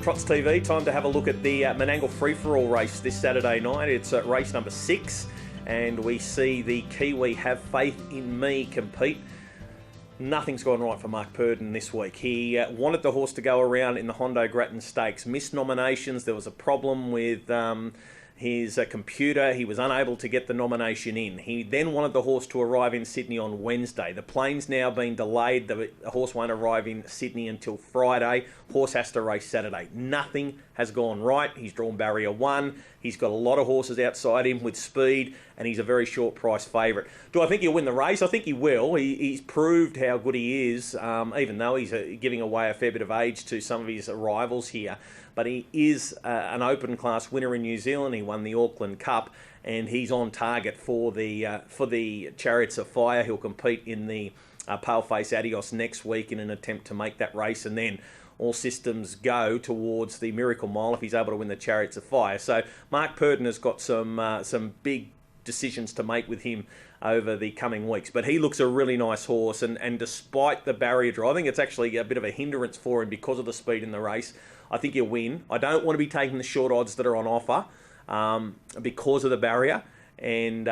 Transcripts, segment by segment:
Trots TV, time to have a look at the Menangle free-for-all race this Saturday night. It's race number 6, and we see the Kiwi Have Faith in Me compete. Nothing's gone right for Mark Purdon this week. He wanted the horse to go around in the Hondo Grattan Stakes. Missed nominations. There was a problem with his computer. He was unable to get the nomination in. He then wanted the horse to arrive in Sydney on Wednesday. The plane's now been delayed. The horse won't arrive in Sydney until Friday. Horse has to race Saturday. Nothing has gone right. He's drawn barrier 1. He's got a lot of horses outside him with speed, and he's a very short price favourite. Do I think he'll win the race? I think he will. He's proved how good he is, even though he's giving away a fair bit of age to some of his rivals here. But he is an open class winner in New Zealand. He won the Auckland Cup, and he's on target for the Chariots of Fire. He'll compete in the Paleface Adios next week in an attempt to make that race, and then all systems go towards the Miracle Mile if he's able to win the Chariots of Fire. So Mark Purdon has got some big decisions to make with him over the coming weeks. But he looks a really nice horse, and despite the barrier draw, I think it's actually a bit of a hindrance for him because of the speed in the race. I think he'll win. I don't want to be taking the short odds that are on offer because of the barrier. And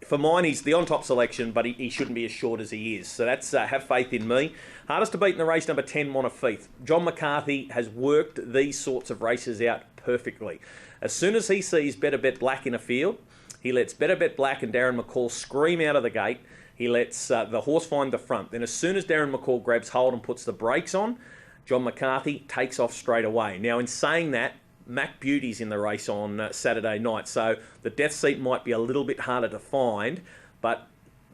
for mine, he's the on-top selection, but he shouldn't be as short as he is. So that's Have Faith in Me. Hardest to beat in the race, number 10, Montefiore. John McCarthy has worked these sorts of races out perfectly. As soon as he sees Better Bet Black in a field, he lets Better Bet Black and Darren McCall scream out of the gate. He lets the horse find the front. Then as soon as Darren McCall grabs hold and puts the brakes on, John McCarthy takes off straight away. Now, in saying that, Mac Beauty's in the race on Saturday night, so the death seat might be a little bit harder to find, but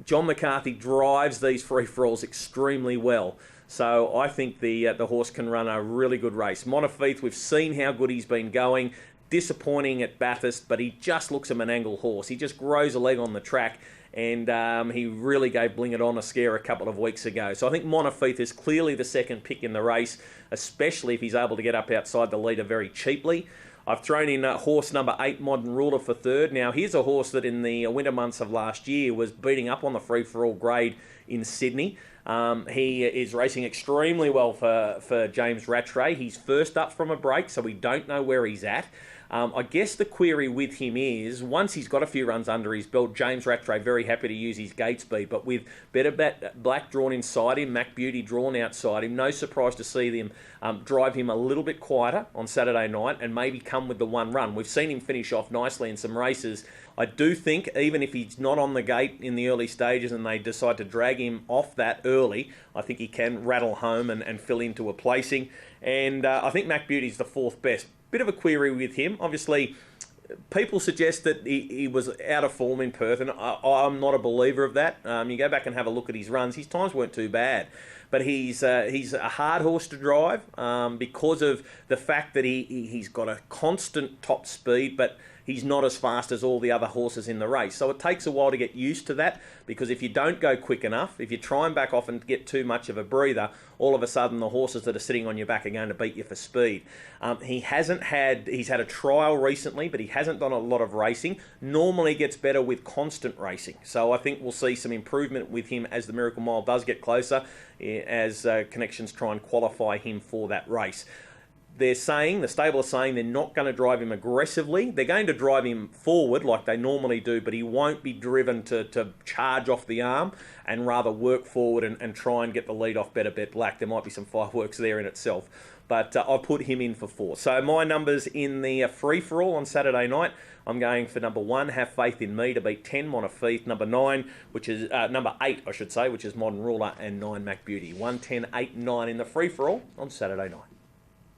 John McCarthy drives these free-for-alls extremely well. So I think the horse can run a really good race. Montefiore, we've seen how good he's been going. Disappointing at Bathurst, but he just looks a Menangle horse. He just grows a leg on the track, and he really gave Bling It On a scare a couple of weeks ago. So I think Montefiore is clearly the second pick in the race, especially if he's able to get up outside the leader very cheaply. I've thrown in horse number 8, Modern Ruler, for third. Now, here's a horse that in the winter months of last year was beating up on the free-for-all grade in Sydney. He is racing extremely well for James Rattray. He's first up from a break, so we don't know where he's at. I guess the query with him is, once he's got a few runs under his belt, James Rattray very happy to use his gate speed, but with Better Bet Black drawn inside him, Mac Beauty drawn outside him, no surprise to see them drive him a little bit quieter on Saturday night and maybe come with the one run. We've seen him finish off nicely in some races. I do think, even if he's not on the gate in the early stages and they decide to drag him off that early, I think he can rattle home and fill into a placing. And I think Mac Beauty's the 4th best. Bit of a query with him. Obviously, people suggest that he was out of form in Perth, and I'm not a believer of that. You go back and have a look at his runs. His times weren't too bad. But he's a hard horse to drive because of the fact that he's got a constant top speed, but he's not as fast as all the other horses in the race. So it takes a while to get used to that, because if you don't go quick enough, if you try and back off and get too much of a breather, all of a sudden the horses that are sitting on your back are going to beat you for speed. He's had a trial recently, but he hasn't done a lot of racing. Normally gets better with constant racing. So I think we'll see some improvement with him as the Miracle Mile does get closer, as connections try and qualify him for that race. The stable are saying they're not going to drive him aggressively. They're going to drive him forward like they normally do, but he won't be driven to charge off the arm, and rather work forward and try and get the lead off Better Bet Black. There might be some fireworks there in itself, but I'll put him in for 4. So my numbers in the free-for-all on Saturday night, I'm going for number 1, Have Faith in Me, to beat 10, Montefiore, number 9, which is number 8, I should say, which is Modern Ruler, and 9, Mac Beauty. 1, 10, 8, 9 in the free-for-all on Saturday night.